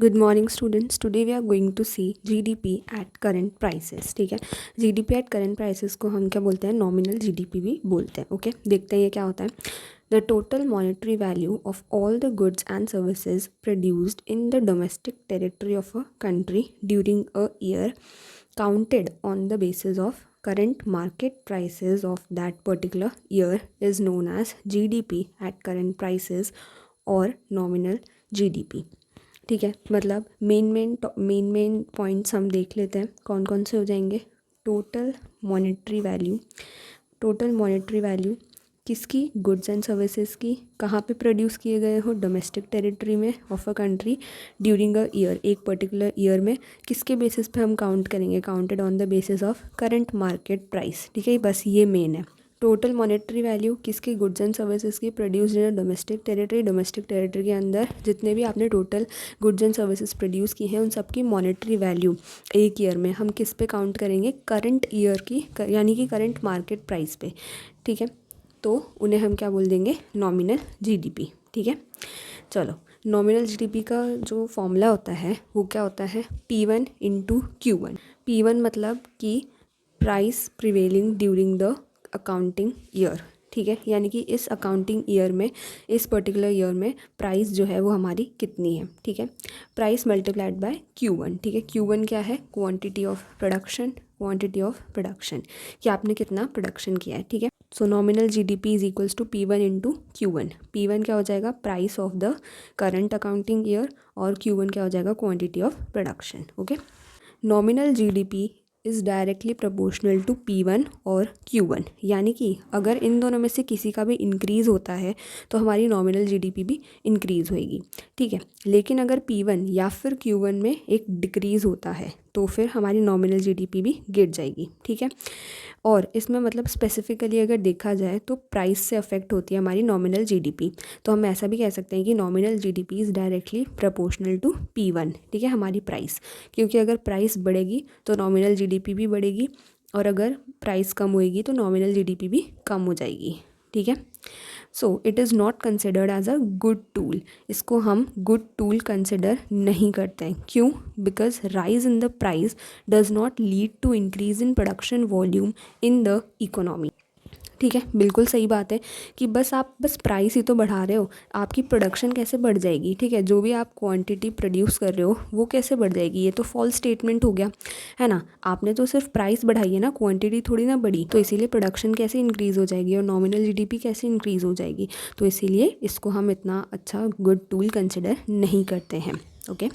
Good morning students, today we are going to see GDP at current prices. ठीक है, GDP at current prices को हम क्या बोलते हैं, नॉमिनल जीडीपी भी बोलते हैं। ओके, देखते हैं ये क्या होता है। The total monetary value of all the goods and services produced in the domestic territory of a country during a year counted on the basis of current market prices of that particular year is known as GDP at current prices or nominal GDP। ठीक है, मतलब main points हम देख लेते हैं कौन कौन से हो जाएंगे। टोटल मॉनेटरी वैल्यू किसकी, गुड्स एंड सर्विसेज की, कहाँ पे प्रोड्यूस किए गए हो, डोमेस्टिक टेरिटरी में of a country during a year, एक पर्टिकुलर ईयर में, किसके बेसिस पे हम काउंट करेंगे, counted on the basis of current market price. ठीक है, बस ये मेन है। टोटल मॉनेटरी वैल्यू किसकी, गुड्स एंड सर्विसेज की, प्रोड्यूस्ड इन डोमेस्टिक टेरिटरी के अंदर जितने भी आपने total goods and services produce की हैं उन सबकी मॉनेटरी वैल्यू एक ईयर में हम किस पे काउंट करेंगे, करंट ईयर की, यानी कि करंट मार्केट प्राइस पे। ठीक है, तो उन्हें हम क्या बोल देंगे, नॉमिनल जीडीपी। ठीक है, चलो, नॉमिनल जीडीपी का जो फॉर्मूला होता है वो क्या होता है, P1 इंटू Q1। P1 मतलब कि price prevailing during the accounting year. ठीक है, यानी कि इस अकाउंटिंग ईयर में, इस पर्टिकुलर ईयर में प्राइस जो है वो हमारी कितनी है। ठीक है, प्राइस मल्टीप्लाइड बाय Q1। ठीक है, Q1 क्या है, क्वांटिटी ऑफ प्रोडक्शन कि आपने कितना प्रोडक्शन किया है। ठीक है, so nominal GDP is equals to P1 into Q1। P1 क्या हो जाएगा, price of the current accounting year, और Q1 क्या हो जाएगा, quantity of production. Okay, nominal GDP is directly proportional to P1 और Q1, यानी कि अगर इन दोनों में से किसी का भी इंक्रीज़ होता है तो हमारी नॉमिनल जीडीपी भी इंक्रीज़ होएगी। ठीक है, लेकिन अगर P1 या फिर Q1 में एक डिक्रीज़ होता है तो फिर हमारी नॉमिनल जीडीपी भी गिर जाएगी। ठीक है, और इसमें मतलब स्पेसिफिकली अगर देखा जाए तो प्राइस से अफेक्ट होती है हमारी नॉमिनल जीडीपी। तो हम ऐसा भी कह सकते हैं कि nominal GDP is directly proportional to P1। ठीक है, हमारी प्राइस, क्योंकि अगर प्राइस बढ़ेगी तो नॉमिनल जीडीपी भी बढ़ेगी, और अगर प्राइस कम होएगी तो नॉमिनल जीडीपी भी कम हो जाएगी। ठीक है, so it is not considered as a good tool. इसको हम गुड टूल कंसिडर नहीं करते हैं। क्यों, because rise in the price does not lead to increase in production volume in the economy. ठीक है, बिल्कुल सही बात है कि आप बस प्राइस ही तो बढ़ा रहे हो, आपकी प्रोडक्शन कैसे बढ़ जाएगी। ठीक है, जो भी आप क्वांटिटी प्रोड्यूस कर रहे हो वो कैसे बढ़ जाएगी, ये तो फॉल्स स्टेटमेंट हो गया है ना। आपने तो सिर्फ प्राइस बढ़ाई है ना, क्वांटिटी थोड़ी ना बढ़ी, तो इसीलिए प्रोडक्शन कैसे इंक्रीज़ हो जाएगी और नॉमिनल जीडीपी कैसे इंक्रीज़ हो जाएगी। तो इसीलिए इसको हम इतना अच्छा गुड टूल कंसिडर नहीं करते हैं। ओके।